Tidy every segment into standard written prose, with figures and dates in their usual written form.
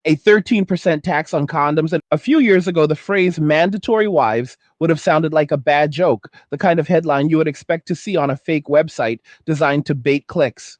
A 13% tax on condoms. And a few years ago, the phrase mandatory wives would have sounded like a bad joke, the kind of headline you would expect to see on a fake website designed to bait clicks.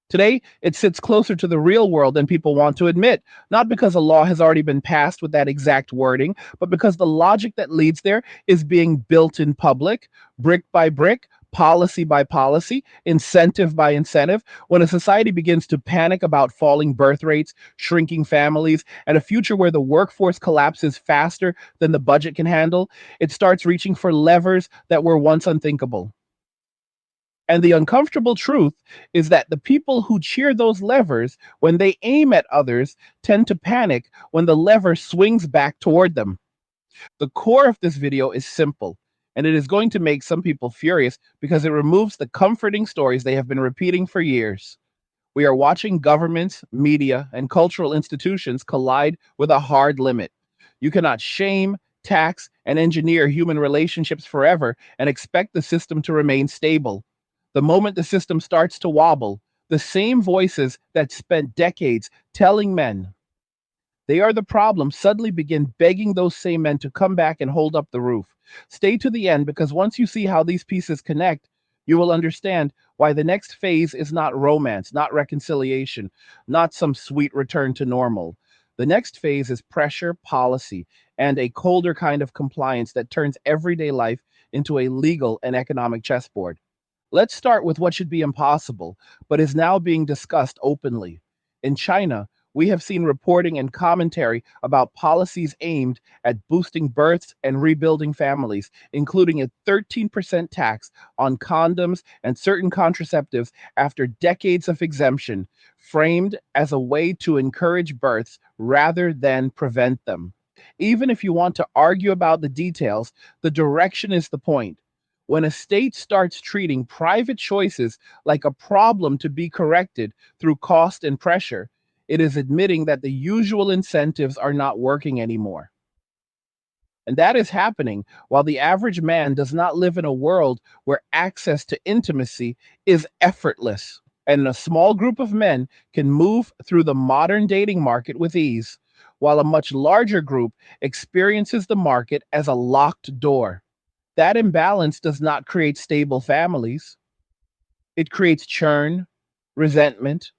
Today, it sits closer to the real world than people want to admit, not because a law has already been passed with that exact wording, but because the logic that leads there is being built in public, brick by brick, policy by policy, incentive by incentive. When a society begins to panic about falling birth rates, shrinking families, and a future where the workforce collapses faster than the budget can handle, it starts reaching for levers that were once unthinkable. And the uncomfortable truth is that the people who cheer those levers when they aim at others tend to panic when the lever swings back toward them. The core of this video is simple, and it is going to make some people furious because it removes the comforting stories they have been repeating for years. We are watching governments, media, and cultural institutions collide with a hard limit. You cannot shame, tax, and engineer human relationships forever and expect the system to remain stable. The moment the system starts to wobble, the same voices that spent decades telling men they are the problem suddenly begin begging those same men to come back and hold up the roof. Stay to the end because once you see how these pieces connect, you will understand why the next phase is not romance, not reconciliation, not some sweet return to normal. The next phase is pressure, policy, and a colder kind of compliance that turns everyday life into a legal and economic chessboard. Let's start with what should be impossible, but is now being discussed openly. In China, we have seen reporting and commentary about policies aimed at boosting births and rebuilding families, including a 13% tax on condoms and certain contraceptives after decades of exemption, framed as a way to encourage births rather than prevent them. Even if you want to argue about the details, the direction is the point. When a state starts treating private choices like a problem to be corrected through cost and pressure, it is admitting that the usual incentives are not working anymore. And that is happening while the average man does not live in a world where access to intimacy is effortless. And a small group of men can move through the modern dating market with ease, while a much larger group experiences the market as a locked door. That imbalance does not create stable families, it creates churn, resentment,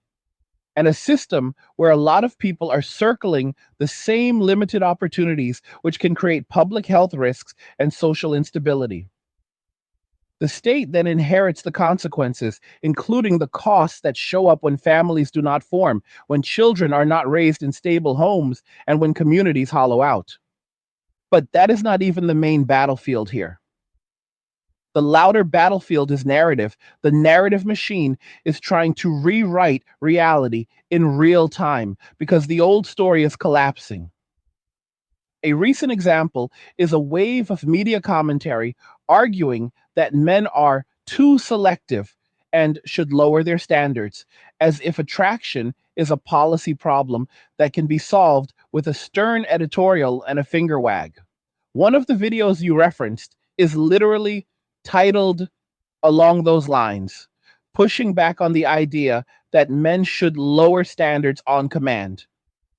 and a system where a lot of people are circling the same limited opportunities, which can create public health risks and social instability. The state then inherits the consequences, including the costs that show up when families do not form, when children are not raised in stable homes, and when communities hollow out. But that is not even the main battlefield here. The louder battlefield is narrative. The narrative machine is trying to rewrite reality in real time because the old story is collapsing. A recent example is a wave of media commentary arguing that men are too selective and should lower their standards, as if attraction is a policy problem that can be solved with a stern editorial and a finger wag. One of the videos you referenced is literally titled along those lines, pushing back on the idea that men should lower standards on command.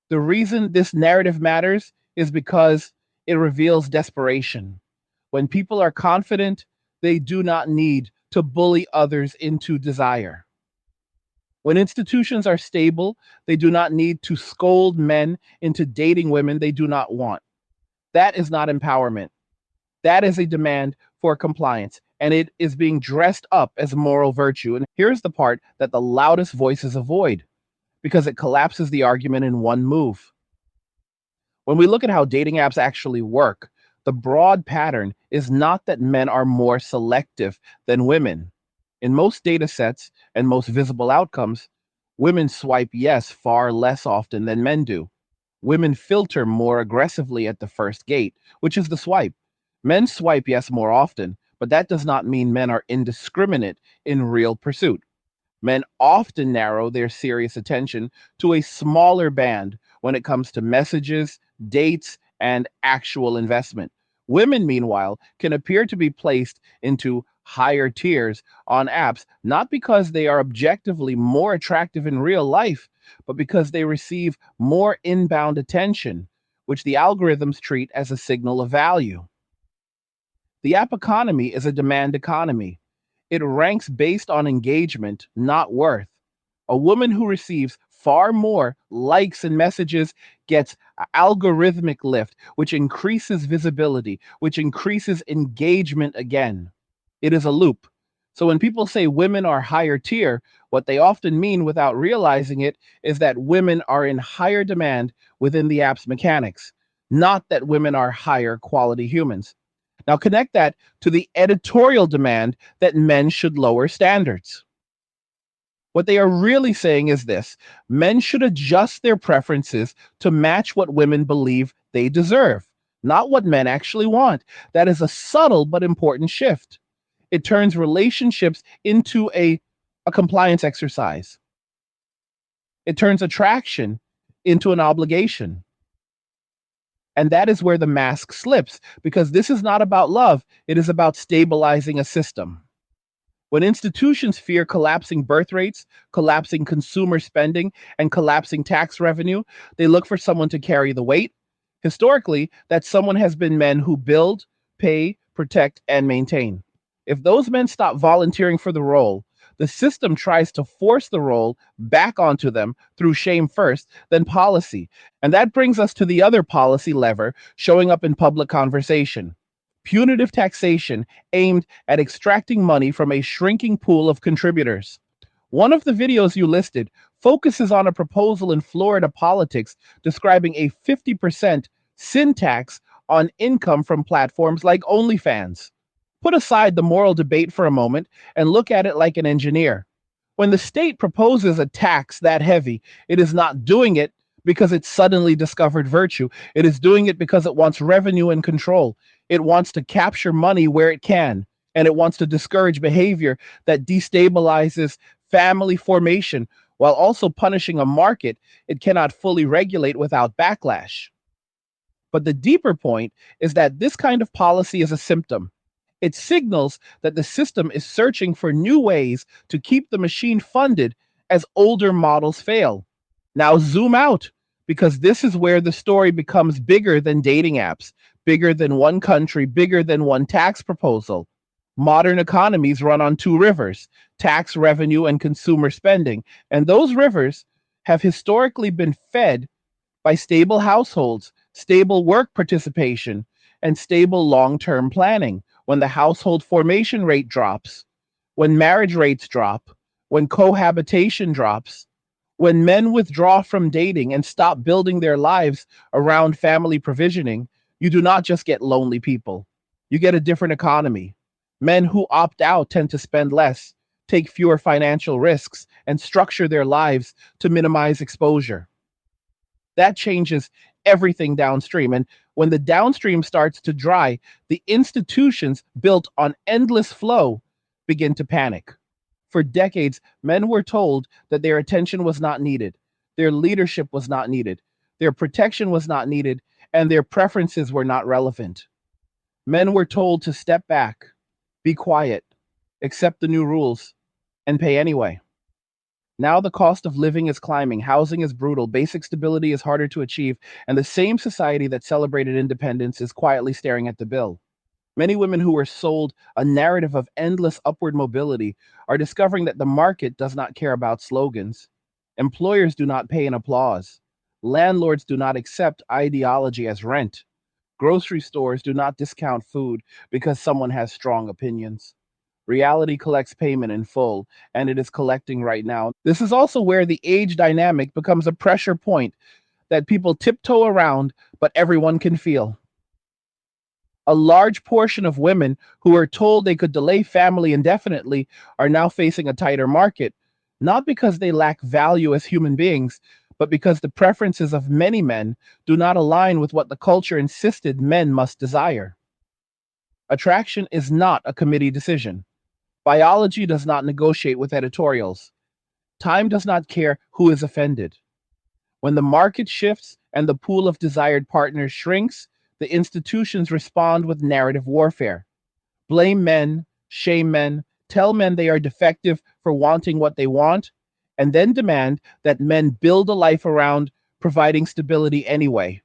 The reason this narrative matters is because it reveals desperation. When people are confident, they do not need to bully others into desire. When institutions are stable, they do not need to scold men into dating women they do not want. That is not empowerment. That is a demand for compliance, and it is being dressed up as moral virtue. And here's the part that the loudest voices avoid because it collapses the argument in one move. When we look at how dating apps actually work, the broad pattern is not that men are more selective than women. In most data sets and most visible outcomes, women swipe yes far less often than men do. Women filter more aggressively at the first gate, which is the swipe. Men swipe yes more often, but that does not mean men are indiscriminate in real pursuit. Men often narrow their serious attention to a smaller band when it comes to messages, dates, and actual investment. Women, meanwhile, can appear to be placed into higher tiers on apps, not because they are objectively more attractive in real life, but because they receive more inbound attention, which the algorithms treat as a signal of value. The app economy is a demand economy. It ranks based on engagement, not worth. A woman who receives far more likes and messages gets algorithmic lift, which increases visibility, which increases engagement again. It is a loop. So when people say women are higher tier, what they often mean without realizing it is that women are in higher demand within the app's mechanics, not that women are higher quality humans. Now connect that to the editorial demand that men should lower standards. What they are really saying is this: men should adjust their preferences to match what women believe they deserve, not what men actually want. That is a subtle but important shift. It turns relationships into a compliance exercise. It turns attraction into an obligation. And that is where the mask slips, because this is not about love, it is about stabilizing a system. When institutions fear collapsing birth rates, collapsing consumer spending, and collapsing tax revenue, they look for someone to carry the weight. Historically, that someone has been men who build, pay, protect, and maintain. If those men stop volunteering for the role, the system tries to force the role back onto them through shame first, then policy. And that brings us to the other policy lever showing up in public conversation: punitive taxation aimed at extracting money from a shrinking pool of contributors. One of the videos you listed focuses on a proposal in Florida politics describing a 50% sin tax on income from platforms like OnlyFans. Put aside the moral debate for a moment and look at it like an engineer. When the state proposes a tax that heavy, it is not doing it because it suddenly discovered virtue. It is doing it because it wants revenue and control. It wants to capture money where it can, and it wants to discourage behavior that destabilizes family formation while also punishing a market it cannot fully regulate without backlash. But the deeper point is that this kind of policy is a symptom. It signals that the system is searching for new ways to keep the machine funded as older models fail. Now zoom out, because this is where the story becomes bigger than dating apps, bigger than one country, bigger than one tax proposal. Modern economies run on two rivers: tax revenue and consumer spending. And those rivers have historically been fed by stable households, stable work participation, and stable long term planning. When the household formation rate drops, when marriage rates drop, when cohabitation drops, when men withdraw from dating and stop building their lives around family provisioning, you do not just get lonely people. You get a different economy. Men who opt out tend to spend less, take fewer financial risks, and structure their lives to minimize exposure. That changes everything downstream. And when the downstream starts to dry, the institutions built on endless flow begin to panic. For decades, men were told that their attention was not needed, their leadership was not needed, their protection was not needed, and their preferences were not relevant. Men were told to step back, be quiet, accept the new rules, and pay anyway. Now the cost of living is climbing, housing is brutal, basic stability is harder to achieve, and the same society that celebrated independence is quietly staring at the bill. Many women who were sold a narrative of endless upward mobility are discovering that the market does not care about slogans. Employers do not pay in applause. Landlords do not accept ideology as rent. Grocery stores do not discount food because someone has strong opinions. Reality collects payment in full, and it is collecting right now. This is also where the age dynamic becomes a pressure point that people tiptoe around, but everyone can feel. A large portion of women who were told they could delay family indefinitely are now facing a tighter market, not because they lack value as human beings, but because the preferences of many men do not align with what the culture insisted men must desire. Attraction is not a committee decision. Biology does not negotiate with editorials. Time does not care who is offended. When the market shifts and the pool of desired partners shrinks, the institutions respond with narrative warfare. Blame men, shame men, tell men they are defective for wanting what they want, and then demand that men build a life around providing stability anyway.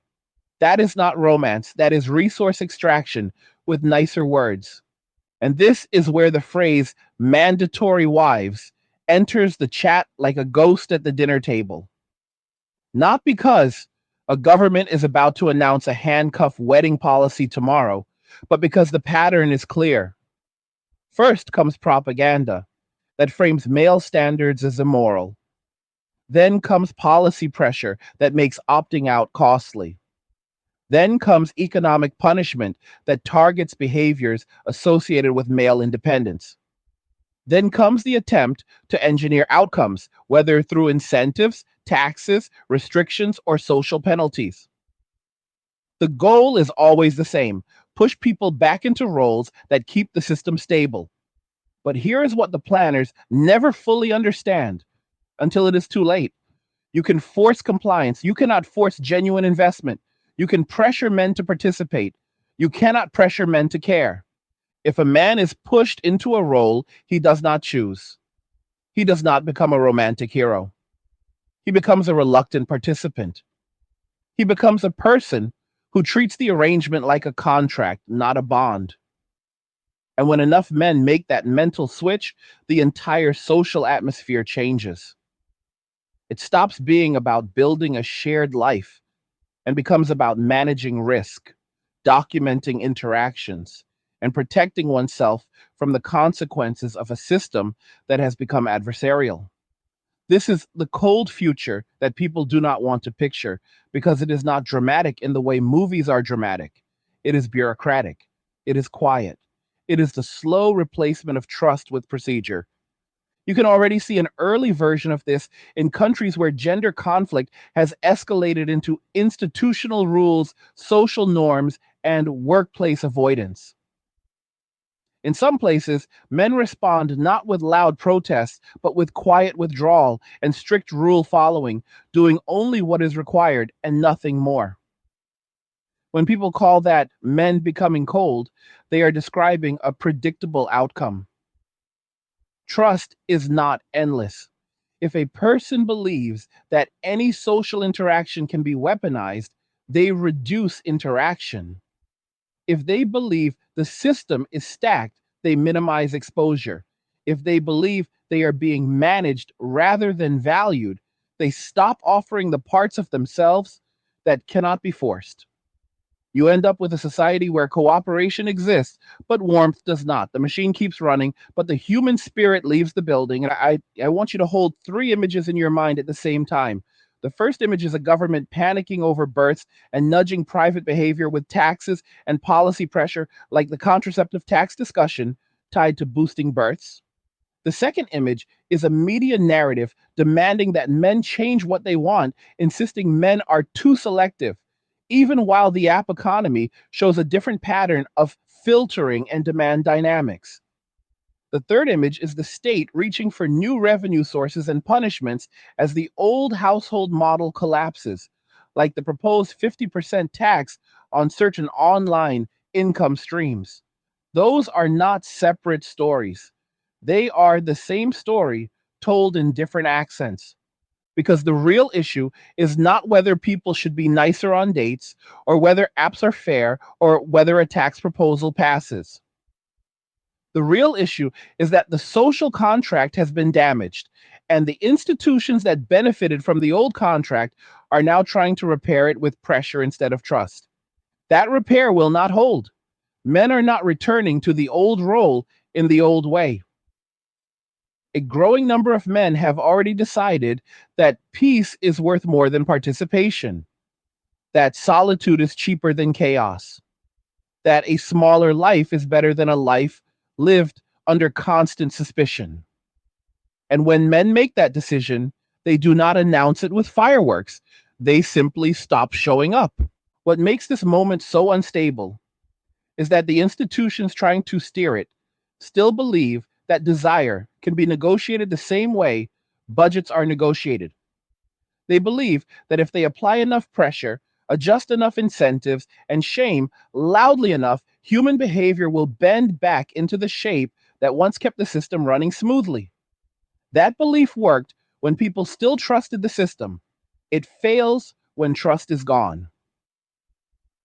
That is not romance, that is resource extraction with nicer words. And this is where the phrase mandatory wives enters the chat like a ghost at the dinner table. Not because a government is about to announce a handcuff wedding policy tomorrow, but because the pattern is clear. First comes propaganda that frames male standards as immoral. Then comes policy pressure that makes opting out costly. Then comes economic punishment that targets behaviors associated with male independence. Then comes the attempt to engineer outcomes, whether through incentives, taxes, restrictions, or social penalties. The goal is always the same: push people back into roles that keep the system stable. But here is what the planners never fully understand until it is too late. You can force compliance, you cannot force genuine investment. You can pressure men to participate. You cannot pressure men to care. If a man is pushed into a role he does not choose, he does not become a romantic hero. He becomes a reluctant participant. He becomes a person who treats the arrangement like a contract, not a bond. And when enough men make that mental switch, the entire social atmosphere changes. It stops being about building a shared life and becomes about managing risk, documenting interactions, and protecting oneself from the consequences of a system that has become adversarial. This is the cold future that people do not want to picture because it is not dramatic in the way movies are dramatic. It is bureaucratic. It is quiet. It is the slow replacement of trust with procedure. You can already see an early version of this in countries where gender conflict has escalated into institutional rules, social norms, and workplace avoidance. In some places, men respond not with loud protests, but with quiet withdrawal and strict rule following, doing only what is required and nothing more. When people call that men becoming cold, they are describing a predictable outcome. Trust is not endless. If a person believes that any social interaction can be weaponized, they reduce interaction. If they believe the system is stacked, they minimize exposure. If they believe they are being managed rather than valued, they stop offering the parts of themselves that cannot be forced. You end up with a society where cooperation exists, but warmth does not. The machine keeps running, but the human spirit leaves the building. And I want you to hold three images in your mind at the same time. The first image is a government panicking over births and nudging private behavior with taxes and policy pressure, like the contraceptive tax discussion tied to boosting births. The second image is a media narrative demanding that men change what they want, insisting men are too selective, even while the app economy shows a different pattern of filtering and demand dynamics. The third image is the state reaching for new revenue sources and punishments as the old household model collapses, like the proposed 50% tax on certain online income streams. Those are not separate stories. They are the same story told in different accents. Because the real issue is not whether people should be nicer on dates, or whether apps are fair, or whether a tax proposal passes. The real issue is that the social contract has been damaged, and the institutions that benefited from the old contract are now trying to repair it with pressure instead of trust. That repair will not hold. Men are not returning to the old role in the old way. A growing number of men have already decided that peace is worth more than participation, that solitude is cheaper than chaos, that a smaller life is better than a life lived under constant suspicion. And when men make that decision, they do not announce it with fireworks. They simply stop showing up. What makes this moment so unstable is that the institutions trying to steer it still believe that desire can be negotiated the same way budgets are negotiated. They believe that if they apply enough pressure, adjust enough incentives, and shame loudly enough, human behavior will bend back into the shape that once kept the system running smoothly. That belief worked when people still trusted the system. It fails when trust is gone.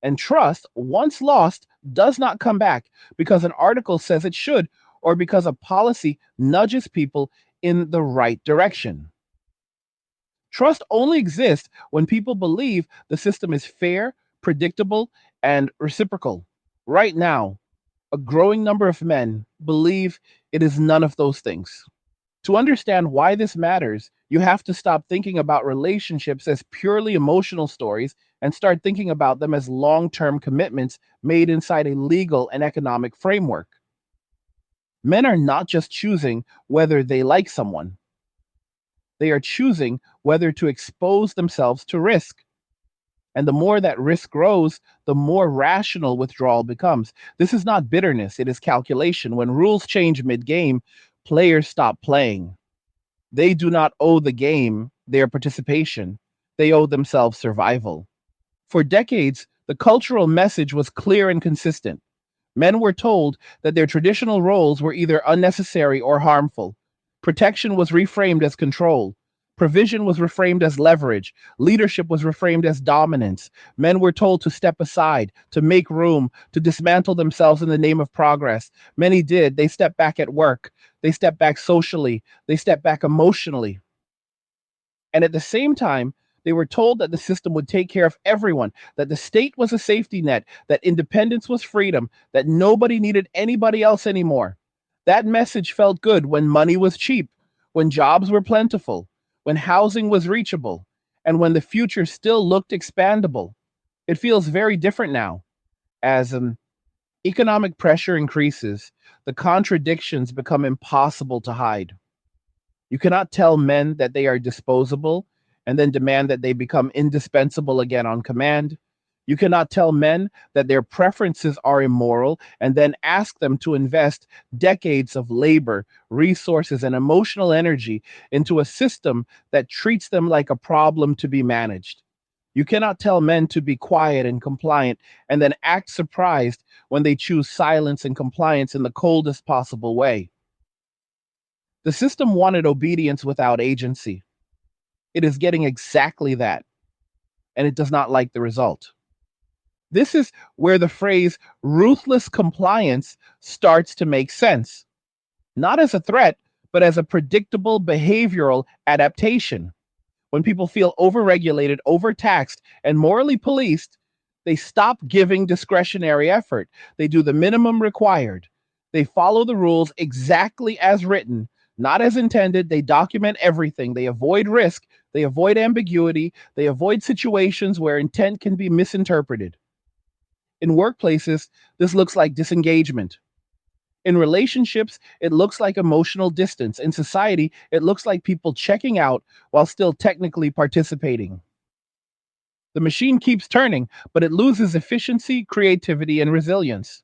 And trust, once lost, does not come back because an article says it should or because a policy nudges people in the right direction. Trust only exists when people believe the system is fair, predictable, and reciprocal. Right now, a growing number of men believe it is none of those things. To understand why this matters, you have to stop thinking about relationships as purely emotional stories and start thinking about them as long term commitments made inside a legal and economic framework. Men are not just choosing whether they like someone, they are choosing whether to expose themselves to risk. And the more that risk grows, the more rational withdrawal becomes. This is not bitterness, it is calculation. When rules change mid game, players stop playing. They do not owe the game their participation, they owe themselves survival. For decades, the cultural message was clear and consistent. Men were told that their traditional roles were either unnecessary or harmful. Protection was reframed as control. Provision was reframed as leverage. Leadership was reframed as dominance. Men were told to step aside, to make room, to dismantle themselves in the name of progress. Many did. They stepped back at work. They stepped back socially. They stepped back emotionally. And at the same time, they were told that the system would take care of everyone, that the state was a safety net, that independence was freedom, that nobody needed anybody else anymore. That message felt good when money was cheap, when jobs were plentiful, when housing was reachable, and when the future still looked expandable. It feels very different now. As economic pressure increases, the contradictions become impossible to hide. You cannot tell men that they are disposable and then demand that they become indispensable again on command. You cannot tell men that their preferences are immoral and then ask them to invest decades of labor, resources, and emotional energy into a system that treats them like a problem to be managed. You cannot tell men to be quiet and compliant and then act surprised when they choose silence and compliance in the coldest possible way. The system wanted obedience without agency. It is getting exactly that, and it does not like the result. This is where the phrase ruthless compliance starts to make sense, not as a threat, but as a predictable behavioral adaptation. When people feel overregulated, overtaxed, and morally policed, they stop giving discretionary effort. They do the minimum required. They follow the rules exactly as written, not as intended. They document everything. They avoid risk. They avoid ambiguity. They avoid situations where intent can be misinterpreted. In workplaces, this looks like disengagement. In relationships, it looks like emotional distance. In society, it looks like people checking out while still technically participating. The machine keeps turning, but it loses efficiency, creativity, and resilience.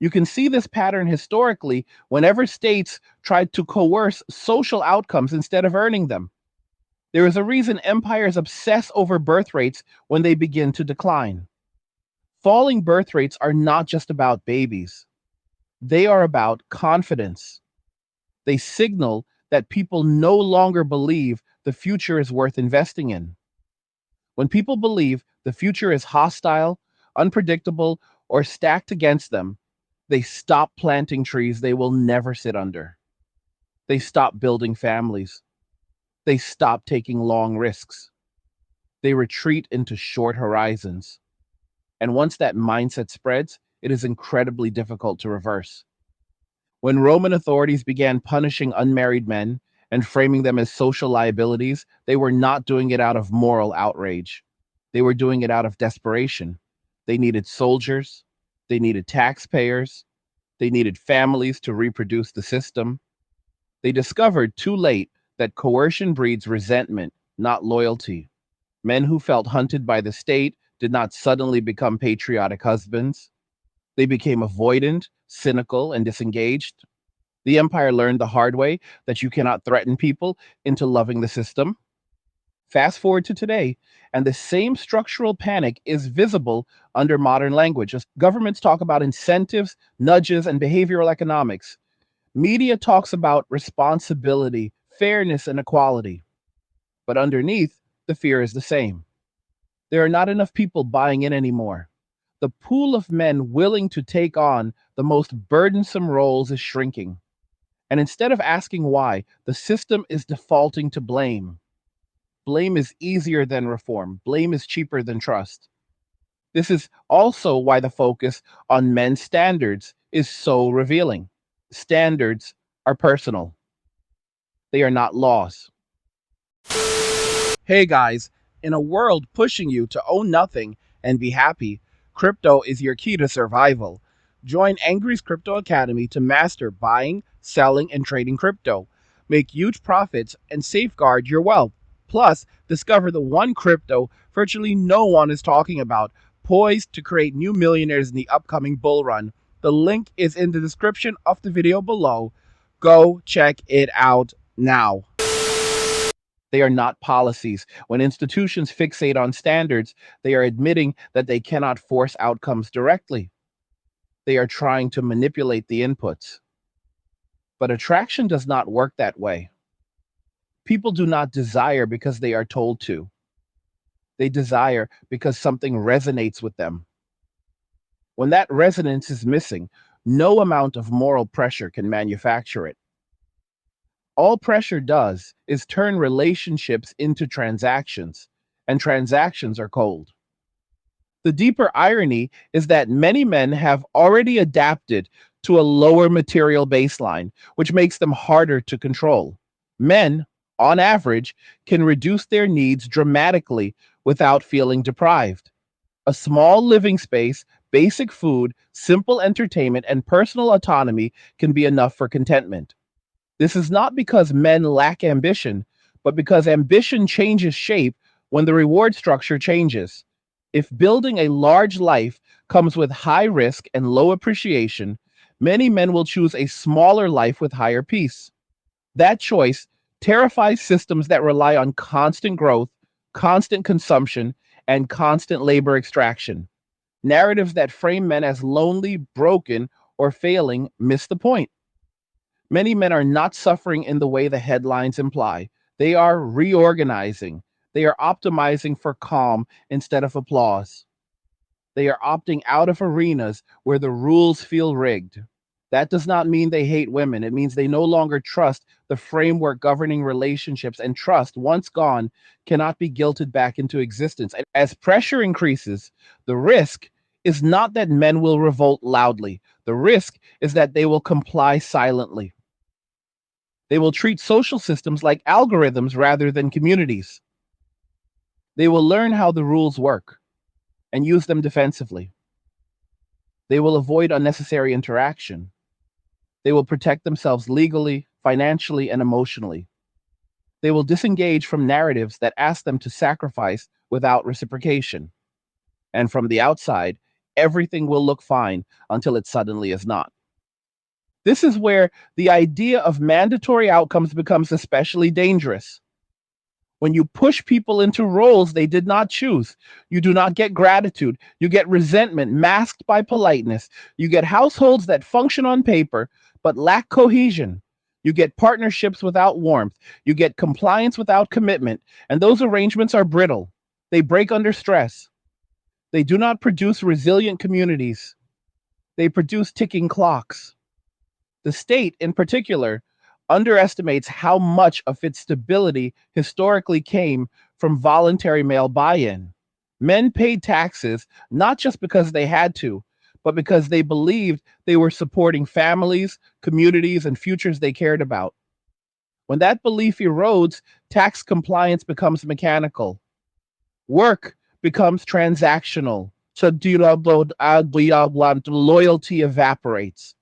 You can see this pattern historically whenever states tried to coerce social outcomes instead of earning them. There is a reason empires obsess over birth rates when they begin to decline. Falling birth rates are not just about babies. They are about confidence. They signal that people no longer believe the future is worth investing in. When people believe the future is hostile, unpredictable, or stacked against them, they stop planting trees they will never sit under. They stop building families. They stop taking long risks. They retreat into short horizons. And once that mindset spreads, it is incredibly difficult to reverse. When Roman authorities began punishing unmarried men and framing them as social liabilities, they were not doing it out of moral outrage. They were doing it out of desperation. They needed soldiers, they needed taxpayers, they needed families to reproduce the system. They discovered too late that coercion breeds resentment, not loyalty. Men who felt hunted by the state did not suddenly become patriotic husbands. They became avoidant, cynical, and disengaged. The empire learned the hard way that you cannot threaten people into loving the system. Fast forward to today, and the same structural panic is visible under modern language. As governments talk about incentives, nudges, and behavioral economics. Media talks about responsibility, fairness, and equality. But underneath, the fear is the same. There are not enough people buying in anymore. The pool of men willing to take on the most burdensome roles is shrinking. And instead of asking why, the system is defaulting to blame. Blame is easier than reform. Blame is cheaper than trust. This is also why the focus on men's standards is so revealing. Standards are personal, they are not laws. Hey guys, in a world pushing you to own nothing and be happy, crypto is your key to survival. Join Angry's Crypto Academy to master buying, selling, and trading crypto. Make huge profits and safeguard your wealth. Plus, discover the one crypto virtually no one is talking about, poised to create new millionaires in the upcoming bull run. The link is in the description of the video below. Go check it out now. They are not policies. When institutions fixate on standards, they are admitting that they cannot force outcomes directly. They are trying to manipulate the inputs. But attraction does not work that way. People do not desire because they are told to. They desire because something resonates with them. When that resonance is missing, no amount of moral pressure can manufacture it. All pressure does is turn relationships into transactions, and transactions are cold. The deeper irony is that many men have already adapted to a lower material baseline, which makes them harder to control. Men, on average, can reduce their needs dramatically without feeling deprived. A small living space, basic food, simple entertainment, and personal autonomy can be enough for contentment. This is not because men lack ambition, but because ambition changes shape when the reward structure changes. If building a large life comes with high risk and low appreciation, many men will choose a smaller life with higher peace. That choice terrifies systems that rely on constant growth, constant consumption, and constant labor extraction. Narratives that frame men as lonely, broken, or failing miss the point. Many men are not suffering in the way the headlines imply. They are reorganizing. They are optimizing for calm instead of applause. They are opting out of arenas where the rules feel rigged. That does not mean they hate women. It means they no longer trust the framework governing relationships, and trust, once gone, cannot be guilted back into existence. And as pressure increases, the risk is not that men will revolt loudly. The risk is that they will comply silently. They will treat social systems like algorithms rather than communities. They will learn how the rules work and use them defensively. They will avoid unnecessary interaction. They will protect themselves legally, financially, and emotionally. They will disengage from narratives that ask them to sacrifice without reciprocation. And from the outside, everything will look fine until it suddenly is not. This is where the idea of mandatory outcomes becomes especially dangerous. When you push people into roles they did not choose, you do not get gratitude. You get resentment masked by politeness. You get households that function on paper but lack cohesion. You get partnerships without warmth. You get compliance without commitment. And those arrangements are brittle. They break under stress. They do not produce resilient communities. They produce ticking clocks. The state, in particular, underestimates how much of its stability historically came from voluntary male buy in. Men paid taxes not just because they had to, but because they believed they were supporting families, communities, and futures they cared about. When that belief erodes, tax compliance becomes mechanical. Work becomes transactional. So loyalty evaporates.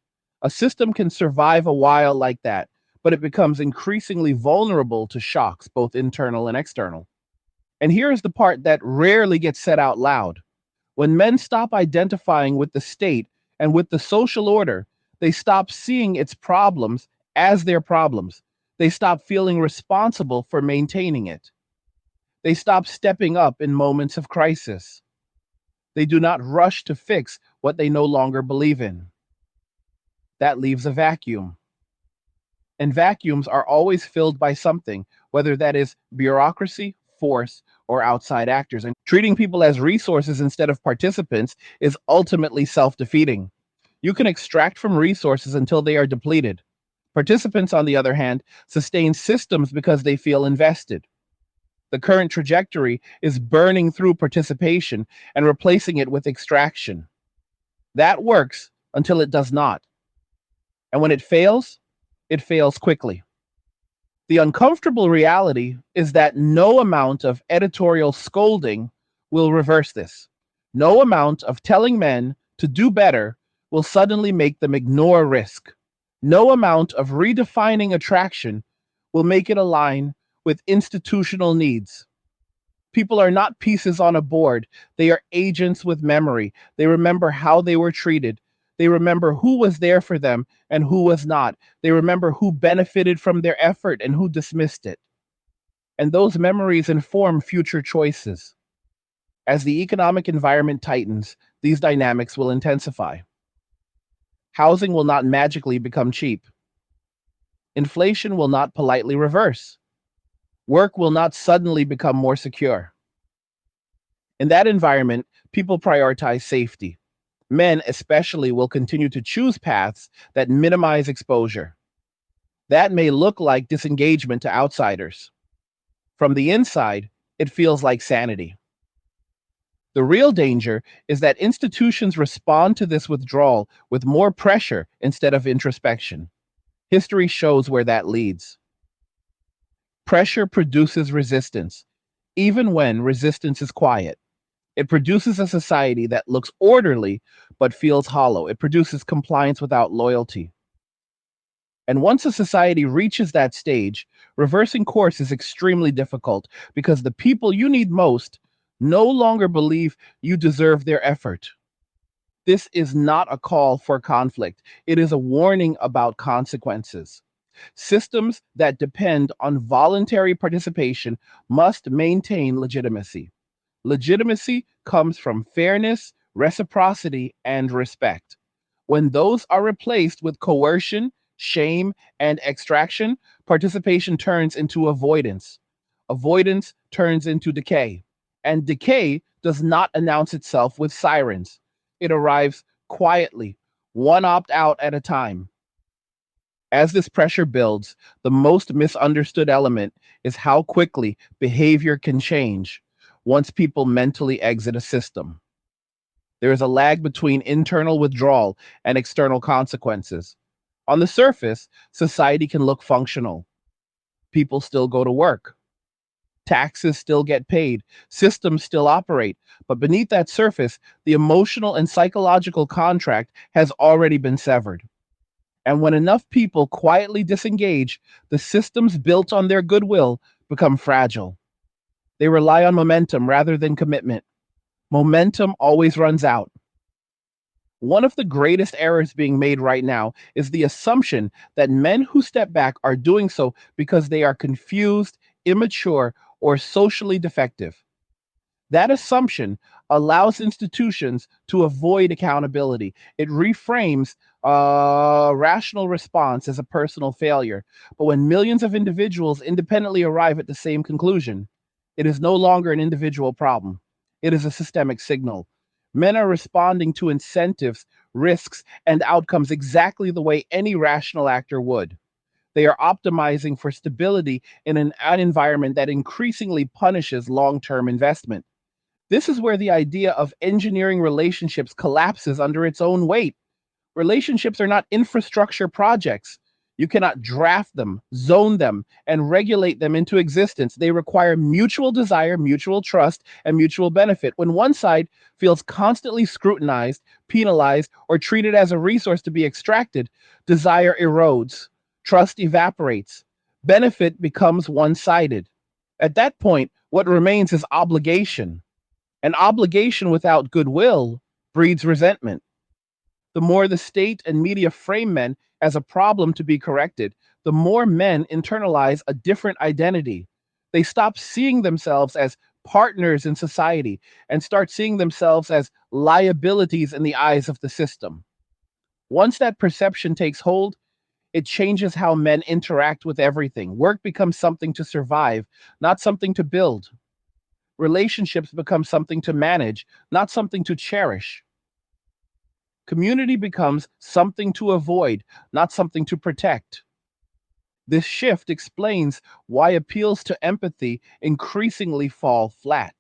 A system can survive a while like that, but it becomes increasingly vulnerable to shocks, both internal and external. And here is the part that rarely gets said out loud. When men stop identifying with the state and with the social order, they stop seeing its problems as their problems. They stop feeling responsible for maintaining it. They stop stepping up in moments of crisis. They do not rush to fix what they no longer believe in. That leaves a vacuum. And vacuums are always filled by something, whether that is bureaucracy, force, or outside actors. And treating people as resources instead of participants is ultimately self defeating. You can extract from resources until they are depleted. Participants, on the other hand, sustain systems because they feel invested. The current trajectory is burning through participation and replacing it with extraction. That works until it does not. And when it fails quickly. The uncomfortable reality is that no amount of editorial scolding will reverse this. No amount of telling men to do better will suddenly make them ignore risk. No amount of redefining attraction will make it align with institutional needs. People are not pieces on a board. They are agents with memory. They remember how they were treated. They remember who was there for them and who was not. They remember who benefited from their effort and who dismissed it. And those memories inform future choices. As the economic environment tightens, these dynamics will intensify. Housing will not magically become cheap. Inflation will not politely reverse. Work will not suddenly become more secure. In that environment, people prioritize safety. Men, especially, will continue to choose paths that minimize exposure. That may look like disengagement to outsiders. From the inside, it feels like sanity. The real danger is that institutions respond to this withdrawal with more pressure instead of introspection. History shows where that leads. Pressure produces resistance, even when resistance is quiet. It produces a society that looks orderly but feels hollow. It produces compliance without loyalty. And once a society reaches that stage, reversing course is extremely difficult because the people you need most no longer believe you deserve their effort. This is not a call for conflict, it is a warning about consequences. Systems that depend on voluntary participation must maintain legitimacy. Legitimacy comes from fairness, reciprocity, and respect. When those are replaced with coercion, shame, and extraction, participation turns into avoidance. Avoidance turns into decay. And decay does not announce itself with sirens. It arrives quietly, one opt out at a time. As this pressure builds, the most misunderstood element is how quickly behavior can change once people mentally exit a system. There is a lag between internal withdrawal and external consequences. On the surface, society can look functional. People still go to work. Taxes still get paid. Systems still operate. But beneath that surface, the emotional and psychological contract has already been severed. And when enough people quietly disengage, the systems built on their goodwill become fragile. They rely on momentum rather than commitment. Momentum always runs out. One of the greatest errors being made right now is the assumption that men who step back are doing so because they are confused, immature, or socially defective. That assumption allows institutions to avoid accountability. It reframes a rational response as a personal failure. But when millions of individuals independently arrive at the same conclusion, it is no longer an individual problem. It is a systemic signal. Men are responding to incentives, risks, and outcomes exactly the way any rational actor would. They are optimizing for stability in an environment that increasingly punishes long term investment. This is where the idea of engineering relationships collapses under its own weight. Relationships are not infrastructure projects. You cannot draft them, zone them, and regulate them into existence. They require mutual desire, mutual trust, and mutual benefit. When one side feels constantly scrutinized, penalized, or treated as a resource to be extracted, desire erodes, trust evaporates, benefit becomes one sided. At that point, what remains is obligation. An obligation without goodwill breeds resentment. The more the state and media frame men as a problem to be corrected, the more men internalize a different identity. They stop seeing themselves as partners in society and start seeing themselves as liabilities in the eyes of the system. Once that perception takes hold, It changes how men interact with everything. Work becomes something to survive, not something to build. Relationships become something to manage, not something to cherish. Community becomes something to avoid, not something to protect. This shift explains why appeals to empathy increasingly fall flat.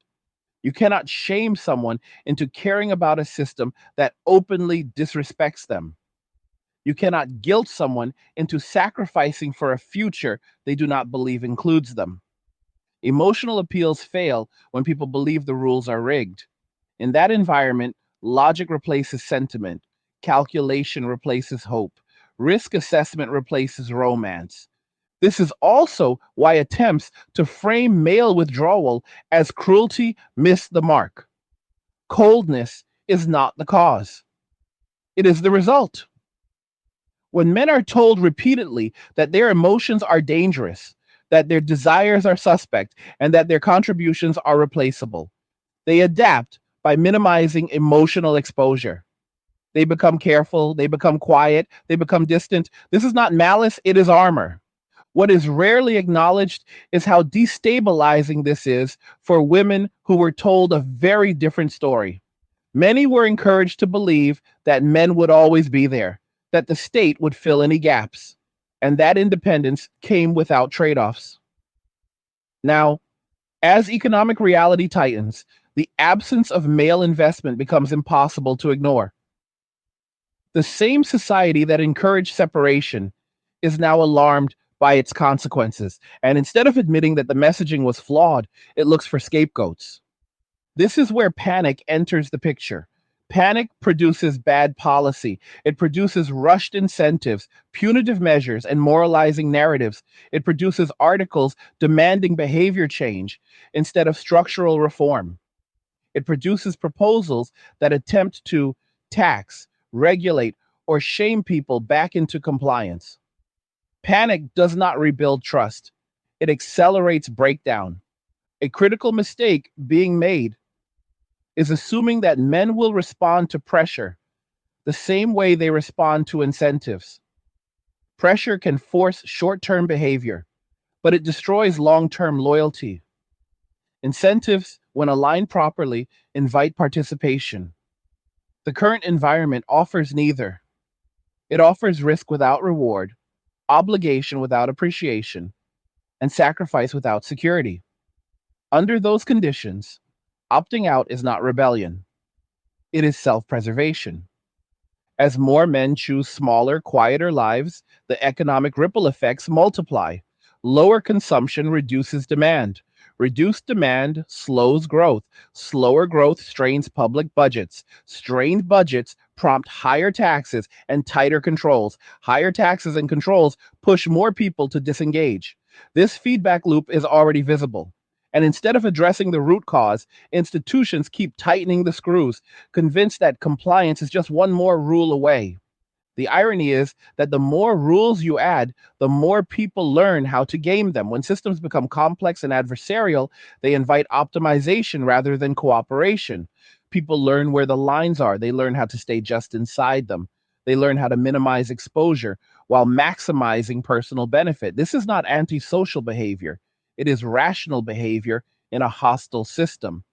You cannot shame someone into caring about a system that openly disrespects them. You cannot guilt someone into sacrificing for a future they do not believe includes them. Emotional appeals fail when people believe the rules are rigged. In that environment, logic replaces sentiment, calculation replaces hope, risk assessment replaces romance. This is also why attempts to frame male withdrawal as cruelty miss the mark. Coldness is not the cause, it is the result. When men are told repeatedly that their emotions are dangerous, that their desires are suspect, and that their contributions are replaceable, they adapt by minimizing emotional exposure. They become careful, they become quiet, they become distant. This is not malice, it is armor. What is rarely acknowledged is how destabilizing this is for women who were told a very different story. Many were encouraged to believe that men would always be there, that the state would fill any gaps, and that independence came without trade offs. Now, as economic reality tightens, the absence of male investment becomes impossible to ignore. The same society that encouraged separation is now alarmed by its consequences, and instead of admitting that the messaging was flawed, it looks for scapegoats. This is where panic enters the picture. Panic produces bad policy. It produces rushed incentives, punitive measures, and moralizing narratives. It produces articles demanding behavior change instead of structural reform. It produces proposals that attempt to tax, regulate, or shame people back into compliance. Panic does not rebuild trust, it accelerates breakdown. A critical mistake being made is assuming that men will respond to pressure the same way they respond to incentives. Pressure can force short term behavior, but it destroys long term loyalty. Incentives, when aligned properly, invite participation. The current environment offers neither. It offers risk without reward, obligation without appreciation, and sacrifice without security. Under those conditions, opting out is not rebellion, it is self preservation. As more men choose smaller, quieter lives, the economic ripple effects multiply. Lower consumption reduces demand. Reduced demand slows growth. Slower growth strains public budgets. Strained budgets prompt higher taxes and tighter controls. Higher taxes and controls push more people to disengage. This feedback loop is already visible. And instead of addressing the root cause, institutions keep tightening the screws, convinced that compliance is just one more rule away. The irony is that the more rules you add, the more people learn how to game them. When systems become complex and adversarial, they invite optimization rather than cooperation. People learn where the lines are, they learn how to stay just inside them. They learn how to minimize exposure while maximizing personal benefit. This is not antisocial behavior, it is rational behavior in a hostile system.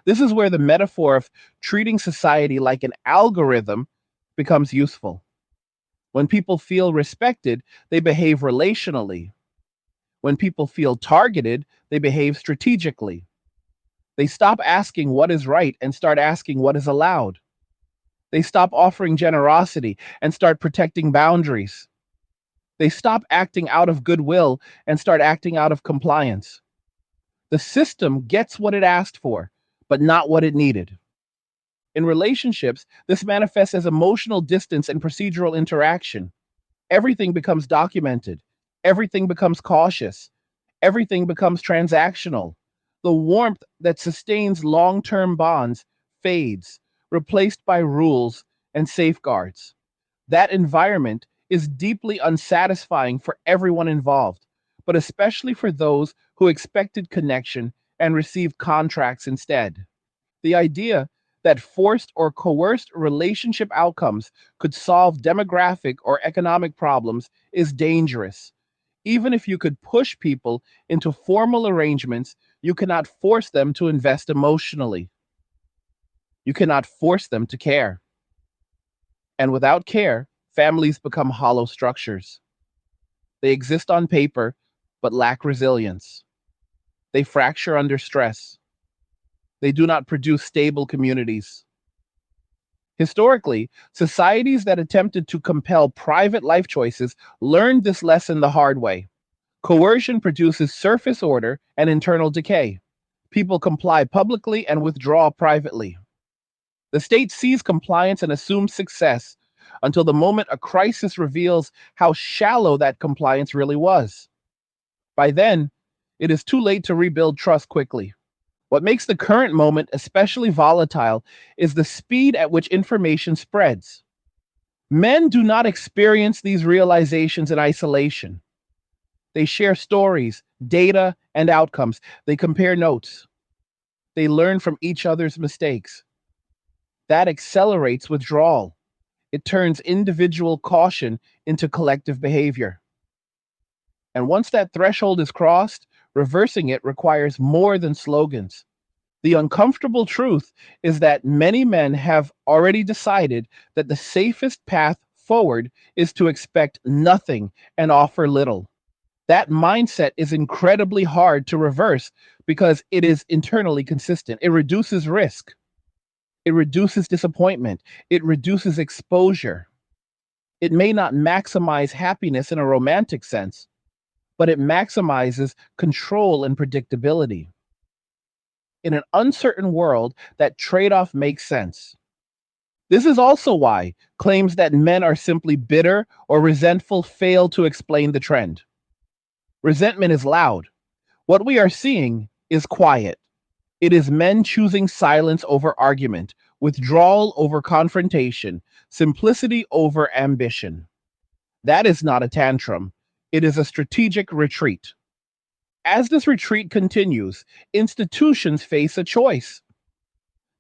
This is where the metaphor of treating society like an algorithm becomes useful. When people feel respected, they behave relationally. When people feel targeted, they behave strategically. They stop asking what is right and start asking what is allowed. They stop offering generosity and start protecting boundaries. They stop acting out of goodwill and start acting out of compliance. The system gets what it asked for, but not what it needed. In relationships, this manifests as emotional distance and procedural interaction. Everything becomes documented. Everything becomes cautious. Everything becomes transactional. The warmth that sustains long term bonds fades, replaced by rules and safeguards. That environment is deeply unsatisfying for everyone involved, but especially for those who expected connection and received contracts instead. The idea that forced or coerced relationship outcomes could solve demographic or economic problems is dangerous. Even if you could push people into formal arrangements, you cannot force them to invest emotionally. You cannot force them to care. And without care, families become hollow structures. They exist on paper, but lack resilience. They fracture under stress. They do not produce stable communities. Historically, societies that attempted to compel private life choices learned this lesson the hard way. Coercion produces surface order and internal decay. People comply publicly and withdraw privately. The state sees compliance and assumes success until the moment a crisis reveals how shallow that compliance really was. By then, it is too late to rebuild trust quickly. What makes the current moment especially volatile is the speed at which information spreads. Men do not experience these realizations in isolation. They share stories, data, and outcomes. They compare notes. They learn from each other's mistakes. That accelerates withdrawal. It turns individual caution into collective behavior. And once that threshold is crossed, reversing it requires more than slogans. The uncomfortable truth is that many men have already decided that the safest path forward is to expect nothing and offer little. That mindset is incredibly hard to reverse because it is internally consistent. It reduces risk, it reduces disappointment, it reduces exposure. It may not maximize happiness in a romantic sense, but it maximizes control and predictability. In an uncertain world, that trade off makes sense. This is also why claims that men are simply bitter or resentful fail to explain the trend. Resentment is loud. What we are seeing is quiet. It is men choosing silence over argument, withdrawal over confrontation, simplicity over ambition. That is not a tantrum. It is a strategic retreat. As this retreat continues, institutions face a choice.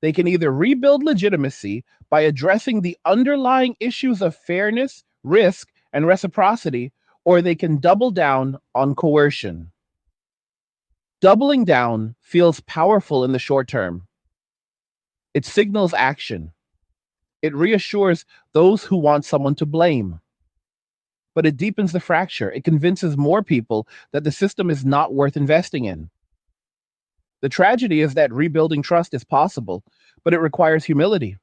They can either rebuild legitimacy by addressing the underlying issues of fairness, risk, and reciprocity, or they can double down on coercion. Doubling down feels powerful in the short term. It signals action. It reassures those who want someone to blame. But it deepens the fracture. It convinces more people that the system is not worth investing in. The tragedy is that rebuilding trust is possible, but it requires humility.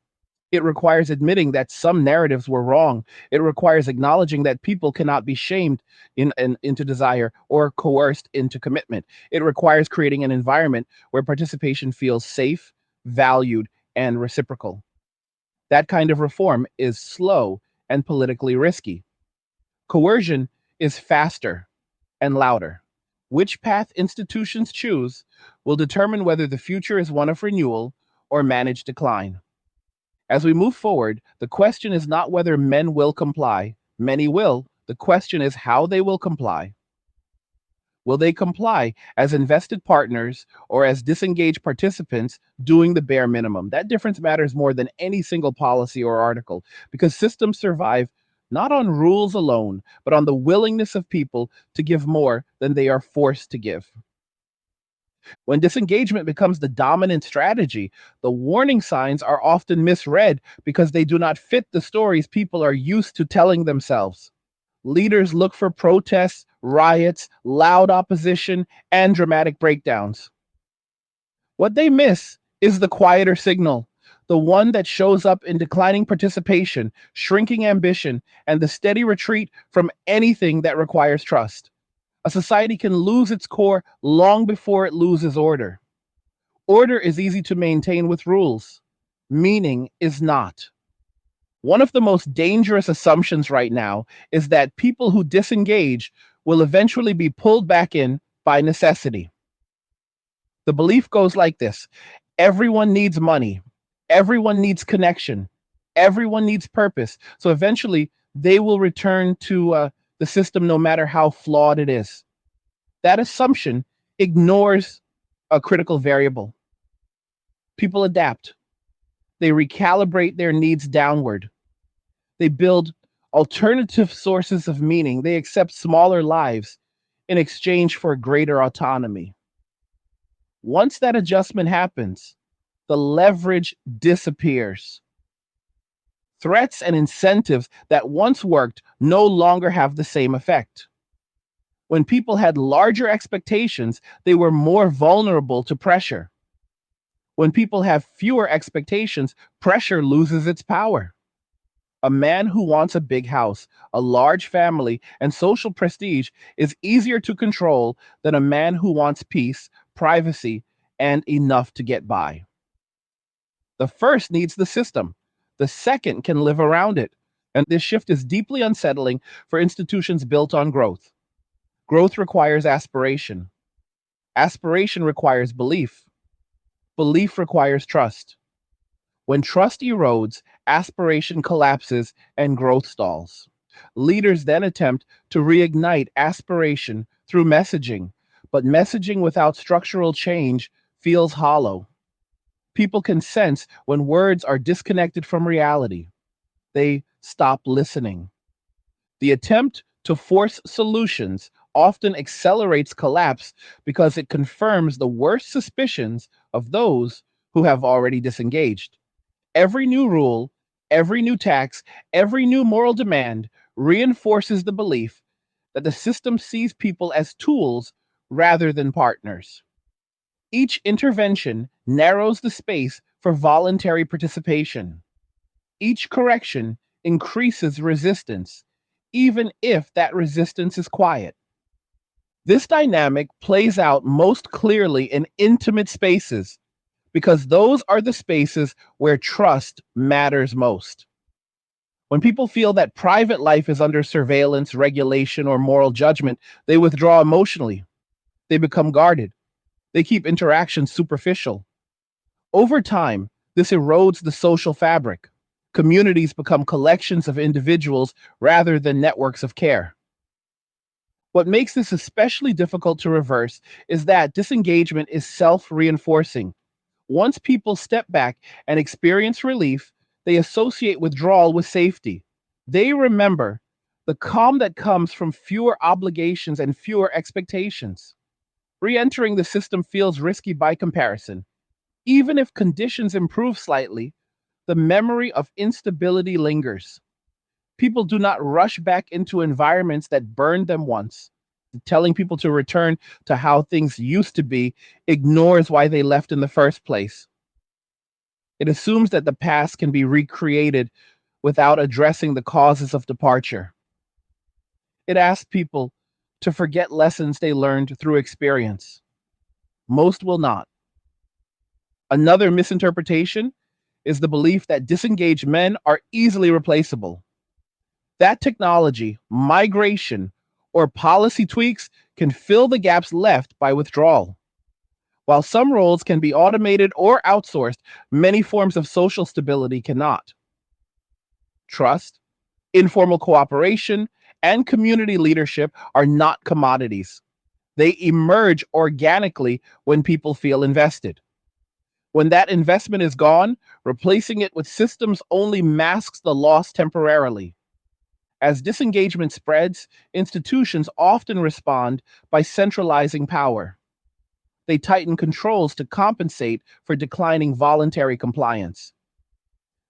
It requires admitting that some narratives were wrong. It requires acknowledging that people cannot be shamed into desire or coerced into commitment. It requires creating an environment where participation feels safe, valued, and reciprocal. That kind of reform is slow and politically risky. Coercion is faster and louder. Which path institutions choose will determine whether the future is one of renewal or managed decline. As we move forward, the question is not whether men will comply. Many will. The question is how they will comply. Will they comply as invested partners or as disengaged participants doing the bare minimum? That difference matters more than any single policy or article because systems survive not on rules alone, but on the willingness of people to give more than they are forced to give. When disengagement becomes the dominant strategy, the warning signs are often misread because they do not fit the stories people are used to telling themselves. Leaders look for protests, riots, loud opposition, and dramatic breakdowns. What they miss is the quieter signal, the one that shows up in declining participation, shrinking ambition, and the steady retreat from anything that requires trust. A society can lose its core long before it loses order. Order is easy to maintain with rules. Meaning is not. One of the most dangerous assumptions right now is that people who disengage will eventually be pulled back in by necessity. The belief goes like this: everyone needs money, everyone needs connection, everyone needs purpose. So eventually they will return to the system no matter how flawed it is. That assumption ignores a critical variable. People adapt. They recalibrate their needs downward. They build alternative sources of meaning. They accept smaller lives in exchange for greater autonomy. Once that adjustment happens, the leverage disappears. Threats and incentives that once worked no longer have the same effect. When people had larger expectations, they were more vulnerable to pressure. When people have fewer expectations, pressure loses its power. A man who wants a big house, a large family, and social prestige is easier to control than a man who wants peace, privacy, and enough to get by. The first needs the system. The second can live around it. And this shift is deeply unsettling for institutions built on growth. Growth requires aspiration. Aspiration requires belief. Belief requires trust. When trust erodes, aspiration collapses and growth stalls. Leaders then attempt to reignite aspiration through messaging, but messaging without structural change feels hollow. People can sense when words are disconnected from reality. They stop listening. The attempt to force solutions often accelerates collapse because it confirms the worst suspicions of those who have already disengaged. Every new rule, every new tax, every new moral demand reinforces the belief that the system sees people as tools rather than partners. Each intervention narrows the space for voluntary participation. Each correction increases resistance, even if that resistance is quiet. This dynamic plays out most clearly in intimate spaces because those are the spaces where trust matters most. When people feel that private life is under surveillance, regulation, or moral judgment, they withdraw emotionally. They become guarded. They keep interactions superficial. Over time, this erodes the social fabric. Communities become collections of individuals rather than networks of care. What makes this especially difficult to reverse is that disengagement is self reinforcing. Once people step back and experience relief, they associate withdrawal with safety. They remember the calm that comes from fewer obligations and fewer expectations. Re entering the system feels risky by comparison. Even if conditions improve slightly, the memory of instability lingers. People do not rush back into environments that burned them once. Telling people to return to how things used to be ignores why they left in the first place. It assumes that the past can be recreated without addressing the causes of departure. It asks people to forget lessons they learned through experience. Most will not. Another misinterpretation is the belief that disengaged men are easily replaceable. That technology, migration, or policy tweaks can fill the gaps left by withdrawal. While some roles can be automated or outsourced, many forms of social stability cannot. Trust, informal cooperation, and community leadership are not commodities. They emerge organically when people feel invested. When that investment is gone, replacing it with systems only masks the loss temporarily. As disengagement spreads, institutions often respond by centralizing power. They tighten controls to compensate for declining voluntary compliance.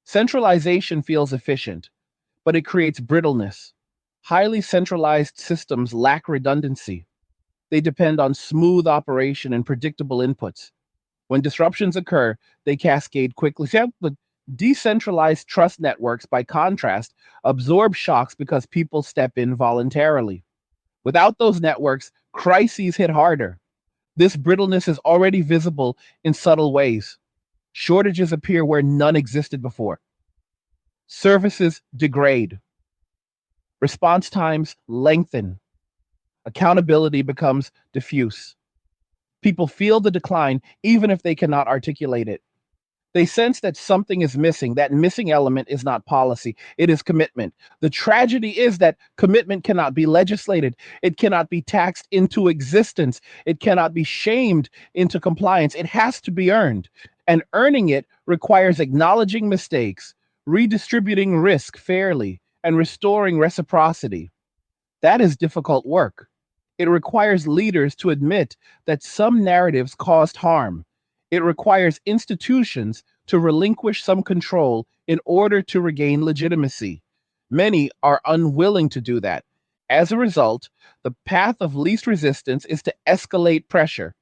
Centralization feels efficient, but it creates brittleness. Highly centralized systems lack redundancy. They depend on smooth operation and predictable inputs. When disruptions occur, they cascade quickly. See, but decentralized trust networks, by contrast, absorb shocks because people step in voluntarily. Without those networks, crises hit harder. This brittleness is already visible in subtle ways. Shortages appear where none existed before. Services degrade. Response times lengthen. Accountability becomes diffuse. People feel the decline even if they cannot articulate it. They sense that something is missing. That missing element is not policy, it is commitment. The tragedy is that commitment cannot be legislated, it cannot be taxed into existence, it cannot be shamed into compliance. It has to be earned. And earning it requires acknowledging mistakes, redistributing risk fairly, and restoring reciprocity. That is difficult work. It requires leaders to admit that some narratives caused harm. It requires institutions to relinquish some control in order to regain legitimacy. Many are unwilling to do that. As a result, the path of least resistance is to escalate pressure,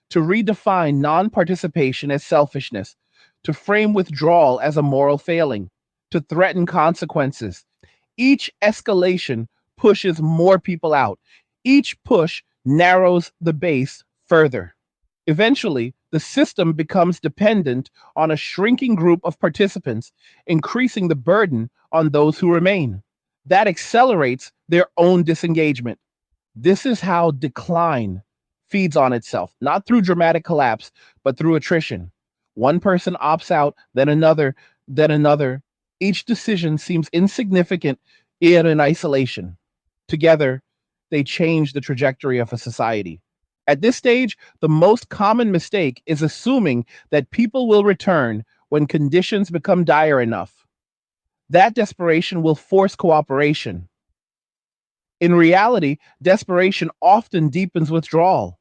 to redefine non participation as selfishness, to frame withdrawal as a moral failing, to threaten consequences. Each escalation pushes more people out. Each push narrows the base further. Eventually, the system becomes dependent on a shrinking group of participants, increasing the burden on those who remain. That accelerates their own disengagement. This is how decline feeds on itself, not through dramatic collapse, but through attrition. One person opts out, then another, then another. Each decision seems insignificant in isolation. Together, they change the trajectory of a society. At this stage, the most common mistake is assuming that people will return when conditions become dire enough. That desperation will force cooperation. In reality, desperation often deepens withdrawal.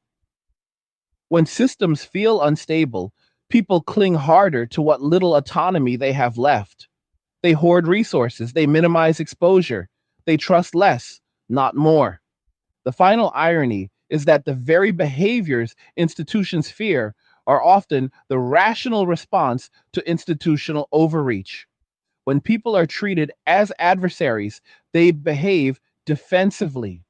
When systems feel unstable, people cling harder to what little autonomy they have left. They hoard resources, they minimize exposure, they trust less, not more. The final irony is that the very behaviors institutions fear are often the rational response to institutional overreach. When people are treated as adversaries, they behave defensively.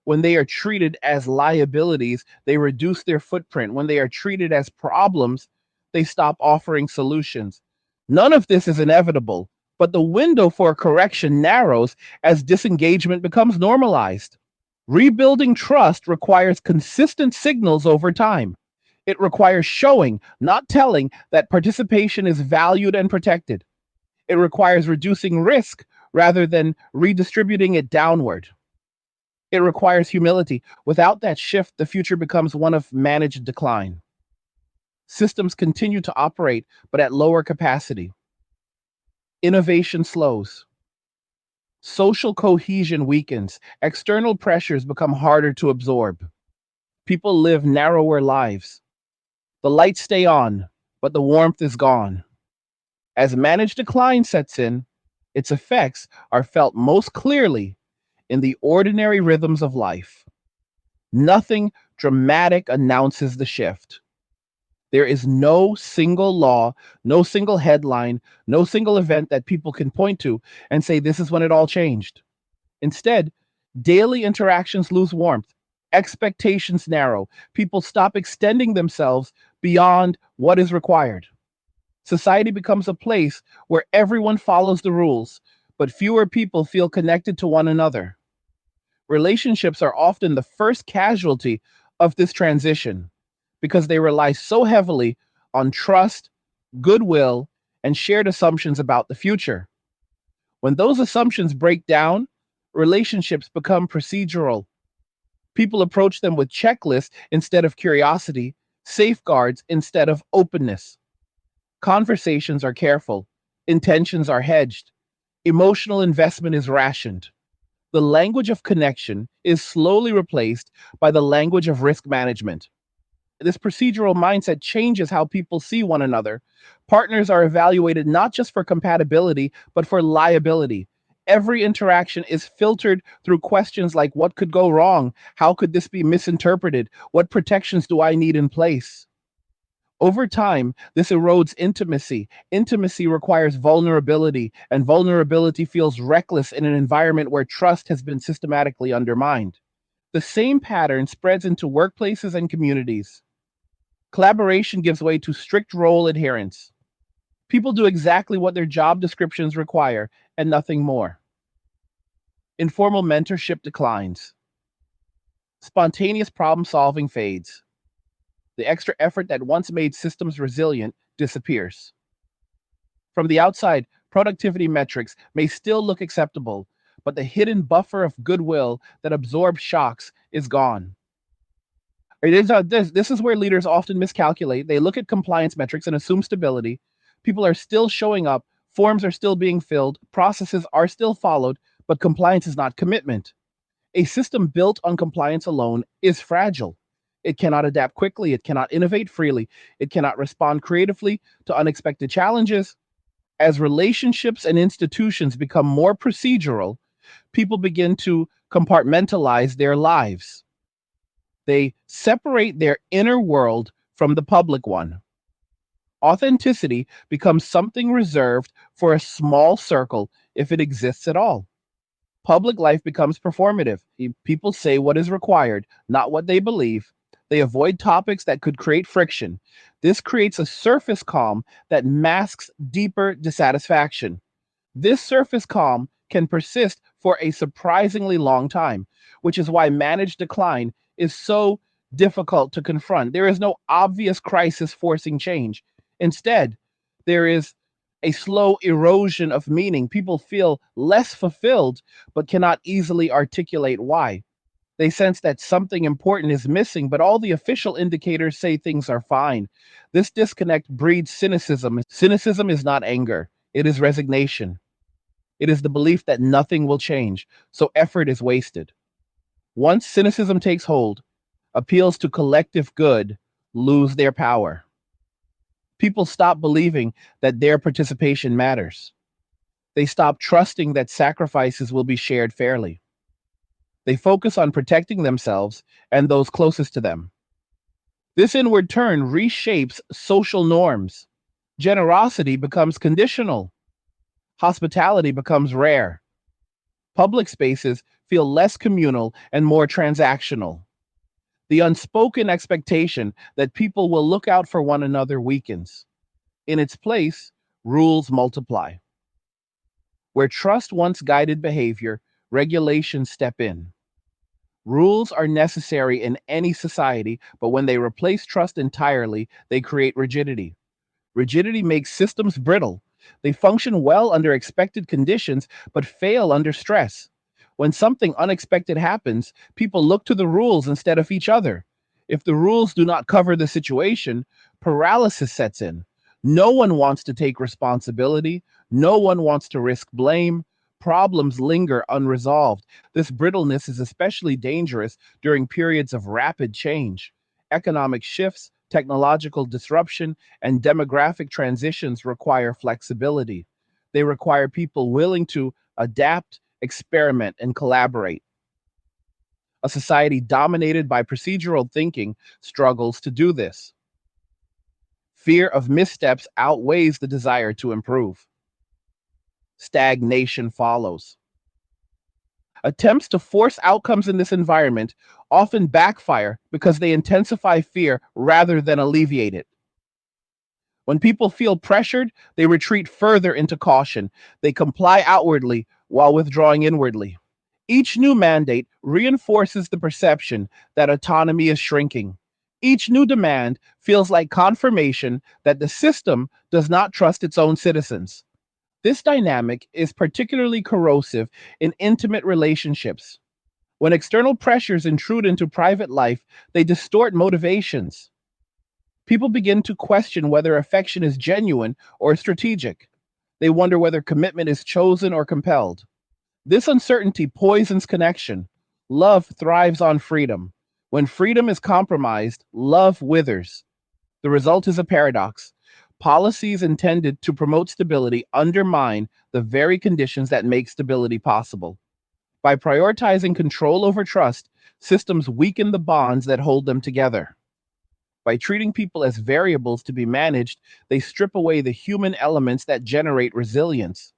When they are treated as liabilities, they reduce their footprint. When they are treated as problems, they stop offering solutions. None of this is inevitable, but the window for correction narrows as disengagement becomes normalized. Rebuilding trust requires consistent signals over time. It requires showing, not telling, that participation is valued and protected. It requires reducing risk rather than redistributing it downward. It requires humility. Without that shift, the future becomes one of managed decline. Systems continue to operate, but at lower capacity. Innovation slows. Social cohesion weakens. External pressures become harder to absorb. People live narrower lives. The lights stay on, but the warmth is gone. As managed decline sets in, its effects are felt most clearly in the ordinary rhythms of life. Nothing dramatic announces the shift. There is no single law, no single headline, no single event that people can point to and say this is when it all changed. Instead, daily interactions lose warmth, expectations narrow, people stop extending themselves beyond what is required. Society becomes a place where everyone follows the rules, but fewer people feel connected to one another. Relationships are often the first casualty of this transition because they rely so heavily on trust, goodwill, and shared assumptions about the future. When those assumptions break down, relationships become procedural. People approach them with checklists instead of curiosity, safeguards instead of openness. Conversations are careful, intentions are hedged, emotional investment is rationed. The language of connection is slowly replaced by the language of risk management. This procedural mindset changes how people see one another. Partners are evaluated not just for compatibility, but for liability. Every interaction is filtered through questions like what could go wrong? How could this be misinterpreted? What protections do I need in place? Over time, this erodes intimacy. Intimacy requires vulnerability, and vulnerability feels reckless in an environment where trust has been systematically undermined. The same pattern spreads into workplaces and communities. Collaboration gives way to strict role adherence. People do exactly what their job descriptions require and nothing more. Informal mentorship declines. Spontaneous problem solving fades. The extra effort that once made systems resilient disappears. From the outside, productivity metrics may still look acceptable, but the hidden buffer of goodwill that absorbs shocks is gone. This is where leaders often miscalculate. They look at compliance metrics and assume stability. People are still showing up, forms are still being filled, processes are still followed, but compliance is not commitment. A system built on compliance alone is fragile. It cannot adapt quickly, it cannot innovate freely, it cannot respond creatively to unexpected challenges. As relationships and institutions become more procedural, people begin to compartmentalize their lives. They separate their inner world from the public one. Authenticity becomes something reserved for a small circle if it exists at all. Public life becomes performative. People say what is required, not what they believe. They avoid topics that could create friction. This creates a surface calm that masks deeper dissatisfaction. This surface calm can persist for a surprisingly long time, which is why managed decline is so difficult to confront. There is no obvious crisis forcing change. Instead, there is a slow erosion of meaning. People feel less fulfilled, but cannot easily articulate why. They sense that something important is missing, but all the official indicators say things are fine. This disconnect breeds cynicism. Cynicism is not anger, it is resignation. It is the belief that nothing will change, so effort is wasted. Once cynicism takes hold, appeals to collective good lose their power. People stop believing that their participation matters. They stop trusting that sacrifices will be shared fairly. They focus on protecting themselves and those closest to them. This inward turn reshapes social norms. Generosity becomes conditional. Hospitality becomes rare. Public spaces feel less communal and more transactional. The unspoken expectation that people will look out for one another weakens. In its place, rules multiply. Where trust once guided behavior, regulations step in. Rules are necessary in any society, but when they replace trust entirely, they create rigidity. Rigidity makes systems brittle. They function well under expected conditions, but fail under stress. When something unexpected happens, people look to the rules instead of each other. If the rules do not cover the situation, paralysis sets in. No one wants to take responsibility. No one wants to risk blame. Problems linger unresolved. This brittleness is especially dangerous during periods of rapid change. Economic shifts, technological disruption, and demographic transitions require flexibility. They require people willing to adapt, experiment, and collaborate. A society dominated by procedural thinking struggles to do this. Fear of missteps outweighs the desire to improve. Stagnation follows. Attempts to force outcomes in this environment often backfire because they intensify fear rather than alleviate it. When people feel pressured, they retreat further into caution. They comply outwardly while withdrawing inwardly. Each new mandate reinforces the perception that autonomy is shrinking. Each new demand feels like confirmation that the system does not trust its own citizens. This dynamic is particularly corrosive in intimate relationships. When external pressures intrude into private life, they distort motivations. People begin to question whether affection is genuine or strategic. They wonder whether commitment is chosen or compelled. This uncertainty poisons connection. Love thrives on freedom. When freedom is compromised, love withers. The result is a paradox. Policies intended to promote stability undermine the very conditions that make stability possible. By prioritizing control over trust, systems weaken the bonds that hold them together. By treating people as variables to be managed, they strip away the human elements that generate resilience.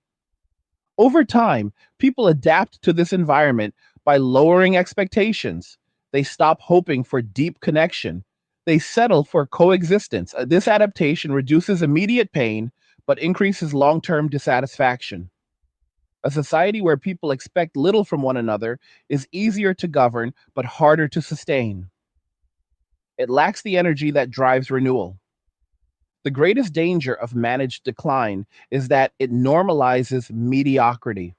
Over time, people adapt to this environment by lowering expectations. They stop hoping for deep connection. They settle for coexistence. This adaptation reduces immediate pain but increases long term dissatisfaction. A society where people expect little from one another is easier to govern but harder to sustain. It lacks the energy that drives renewal. The greatest danger of managed decline is that it normalizes mediocrity.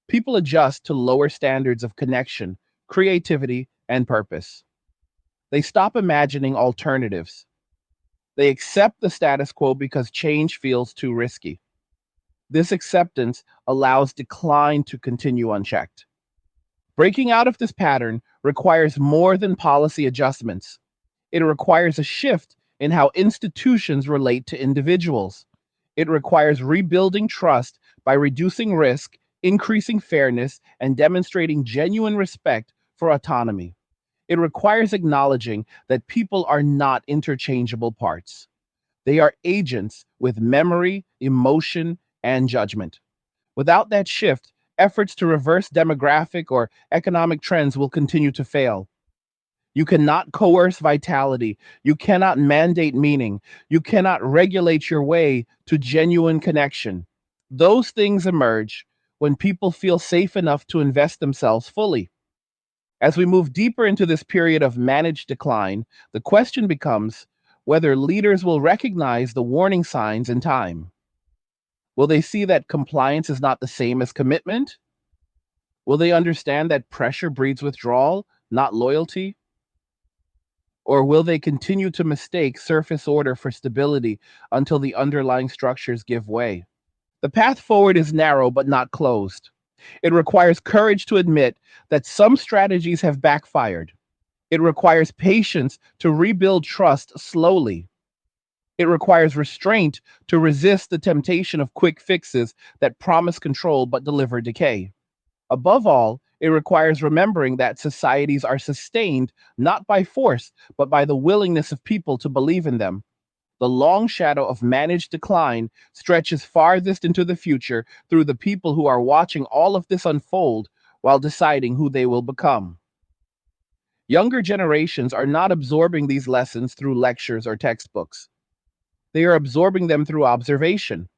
People adjust to lower standards of connection, creativity, and purpose. They stop imagining alternatives. They accept the status quo because change feels too risky. This acceptance allows decline to continue unchecked. Breaking out of this pattern requires more than policy adjustments. It requires a shift in how institutions relate to individuals. It requires rebuilding trust by reducing risk, increasing fairness, and demonstrating genuine respect for autonomy. It requires acknowledging that people are not interchangeable parts. They are agents with memory, emotion, and judgment. Without that shift, efforts to reverse demographic or economic trends will continue to fail. You cannot coerce vitality. You cannot mandate meaning. You cannot regulate your way to genuine connection. Those things emerge when people feel safe enough to invest themselves fully. As we move deeper into this period of managed decline, the question becomes whether leaders will recognize the warning signs in time. Will they see that compliance is not the same as commitment? Will they understand that pressure breeds withdrawal, not loyalty? Or will they continue to mistake surface order for stability until the underlying structures give way? The path forward is narrow but not closed. It requires courage to admit that some strategies have backfired. It requires patience to rebuild trust slowly. It requires restraint to resist the temptation of quick fixes that promise control but deliver decay. Above all, it requires remembering that societies are sustained not by force, but by the willingness of people to believe in them. The long shadow of managed decline stretches farthest into the future through the people who are watching all of this unfold while deciding who they will become. Younger generations are not absorbing these lessons through lectures or textbooks. They are absorbing them through observation.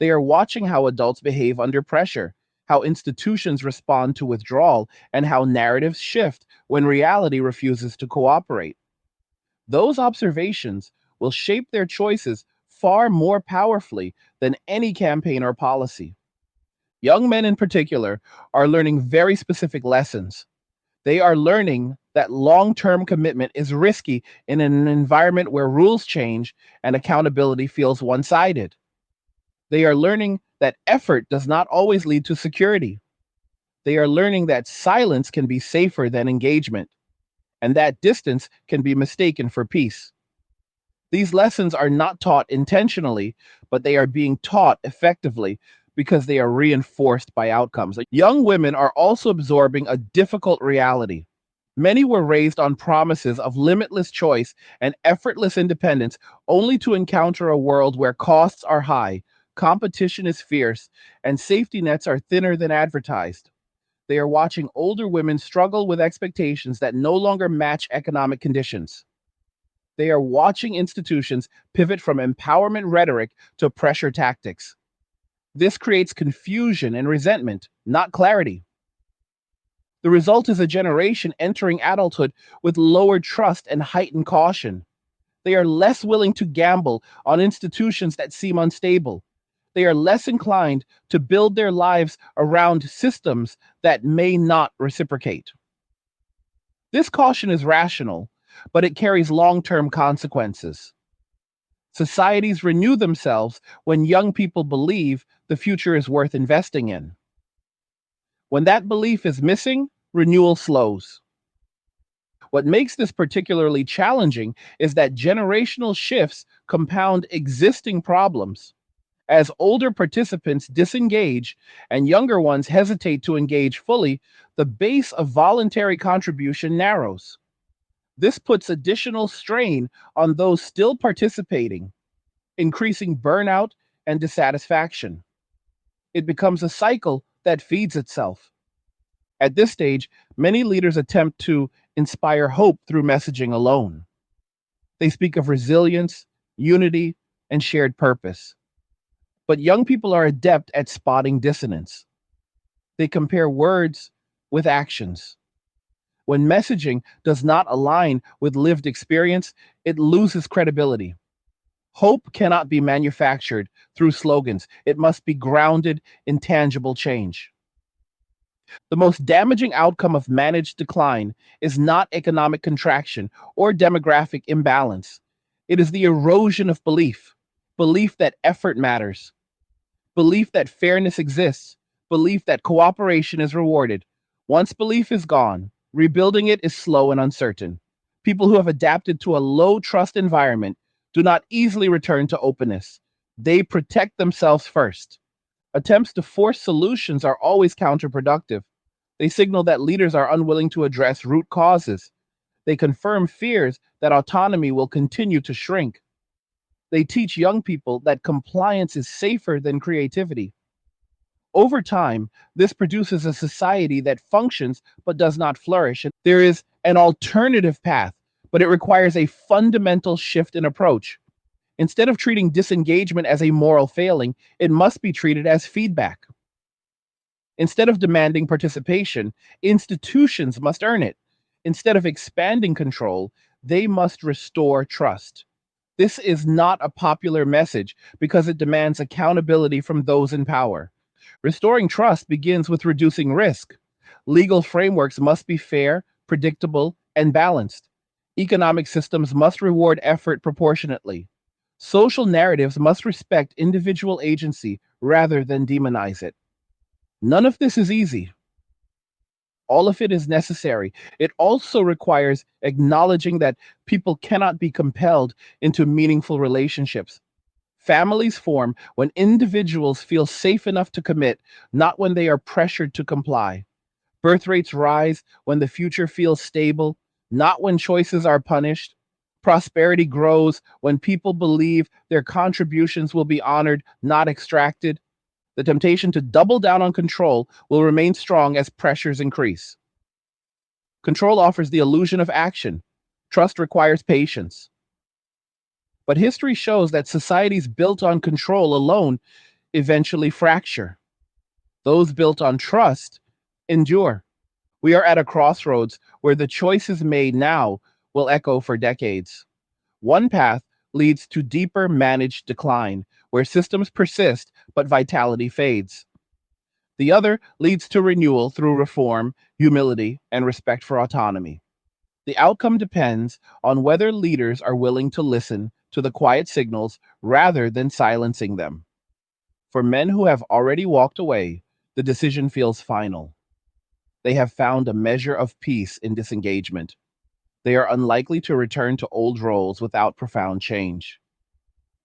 They are watching how adults behave under pressure, how institutions respond to withdrawal, and how narratives shift when reality refuses to cooperate. Those observations will shape their choices far more powerfully than any campaign or policy. Young men, in particular, are learning very specific lessons. They are learning that long term commitment is risky in an environment where rules change and accountability feels one sided. They are learning that effort does not always lead to security. They are learning that silence can be safer than engagement, and that distance can be mistaken for peace. These lessons are not taught intentionally, but they are being taught effectively because they are reinforced by outcomes. Young women are also absorbing a difficult reality. Many were raised on promises of limitless choice and effortless independence, only to encounter a world where costs are high, competition is fierce, and safety nets are thinner than advertised. They are watching older women struggle with expectations that no longer match economic conditions. They are watching institutions pivot from empowerment rhetoric to pressure tactics. This creates confusion and resentment, not clarity. The result is a generation entering adulthood with lowered trust and heightened caution. They are less willing to gamble on institutions that seem unstable. They are less inclined to build their lives around systems that may not reciprocate. This caution is rational, but it carries long term consequences. Societies renew themselves when young people believe the future is worth investing in. When that belief is missing, renewal slows. What makes this particularly challenging is that generational shifts compound existing problems. As older participants disengage and younger ones hesitate to engage fully, the base of voluntary contribution narrows. This puts additional strain on those still participating, increasing burnout and dissatisfaction. It becomes a cycle that feeds itself. At this stage, many leaders attempt to inspire hope through messaging alone. They speak of resilience, unity, and shared purpose. But young people are adept at spotting dissonance. They compare words with actions. When messaging does not align with lived experience, it loses credibility. Hope cannot be manufactured through slogans. It must be grounded in tangible change. The most damaging outcome of managed decline is not economic contraction or demographic imbalance. It is the erosion of belief, belief that effort matters, belief that fairness exists, belief that cooperation is rewarded. Once belief is gone, rebuilding it is slow and uncertain. People who have adapted to a low trust environment do not easily return to openness. They protect themselves first. Attempts to force solutions are always counterproductive. They signal that leaders are unwilling to address root causes. They confirm fears that autonomy will continue to shrink. They teach young people that compliance is safer than creativity. Over time, this produces a society that functions but does not flourish. There is an alternative path, but it requires a fundamental shift in approach. Instead of treating disengagement as a moral failing, it must be treated as feedback. Instead of demanding participation, institutions must earn it. Instead of expanding control, they must restore trust. This is not a popular message because it demands accountability from those in power. Restoring trust begins with reducing risk. Legal frameworks must be fair, predictable, and balanced. Economic systems must reward effort proportionately. Social narratives must respect individual agency rather than demonize it. None of this is easy. All of it is necessary. It also requires acknowledging that people cannot be compelled into meaningful relationships. Families form when individuals feel safe enough to commit, not when they are pressured to comply. Birth rates rise when the future feels stable, not when choices are punished. Prosperity grows when people believe their contributions will be honored, not extracted. The temptation to double down on control will remain strong as pressures increase. Control offers the illusion of action. Trust requires patience. But history shows that societies built on control alone eventually fracture. Those built on trust endure. We are at a crossroads where the choices made now will echo for decades. One path leads to deeper managed decline, where systems persist but vitality fades. The other leads to renewal through reform, humility, and respect for autonomy. The outcome depends on whether leaders are willing to listen to the quiet signals rather than silencing them. For men who have already walked away, the decision feels final. They have found a measure of peace in disengagement. They are unlikely to return to old roles without profound change.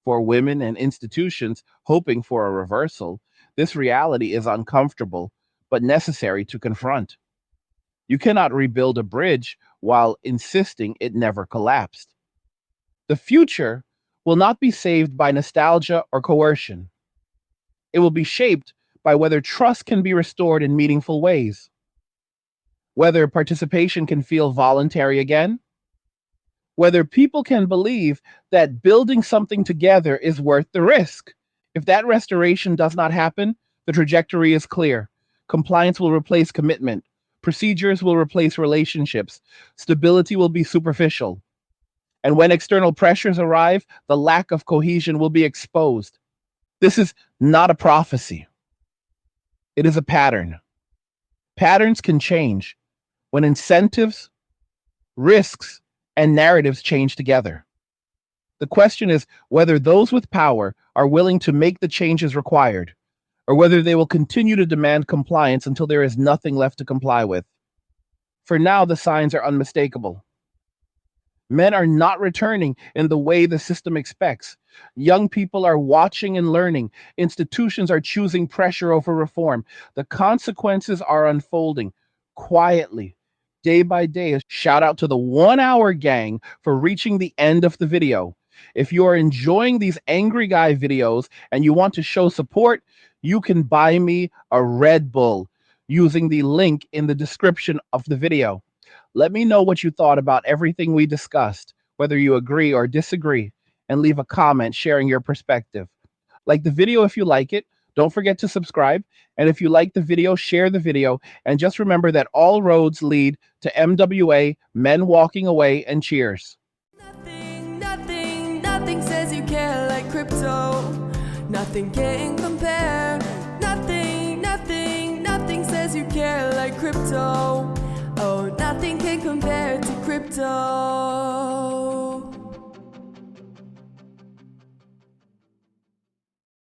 For women and institutions hoping for a reversal, this reality is uncomfortable but necessary to confront. You cannot rebuild a bridge while insisting it never collapsed. The future will not be saved by nostalgia or coercion. It will be shaped by whether trust can be restored in meaningful ways, whether participation can feel voluntary again, whether people can believe that building something together is worth the risk. If that restoration does not happen, the trajectory is clear. Compliance will replace commitment. Procedures will replace relationships. Stability will be superficial. And when external pressures arrive, the lack of cohesion will be exposed. This is not a prophecy, it is a pattern. Patterns can change when incentives, risks, and narratives change together. The question is whether those with power are willing to make the changes required, or whether they will continue to demand compliance until there is nothing left to comply with. For now, the signs are unmistakable. Men are not returning in the way the system expects. Young people are watching and learning. Institutions are choosing pressure over reform. The consequences are unfolding quietly, day by day. Shout out to the 1 hour gang for reaching the end of the video. If you are enjoying these angry guy videos and you want to show support, you can buy me a Red Bull using the link in the description of the video. Let me know what you thought about everything we discussed, whether you agree or disagree, and leave a comment sharing your perspective. Like the video if you like it. Don't forget to subscribe. And if you like the video, share the video. And just remember that all roads lead to MWA, men walking away, and cheers. Nothing says you care like crypto. Nothing can compare. Nothing says says you care like crypto. Oh, nothing can compare to crypto.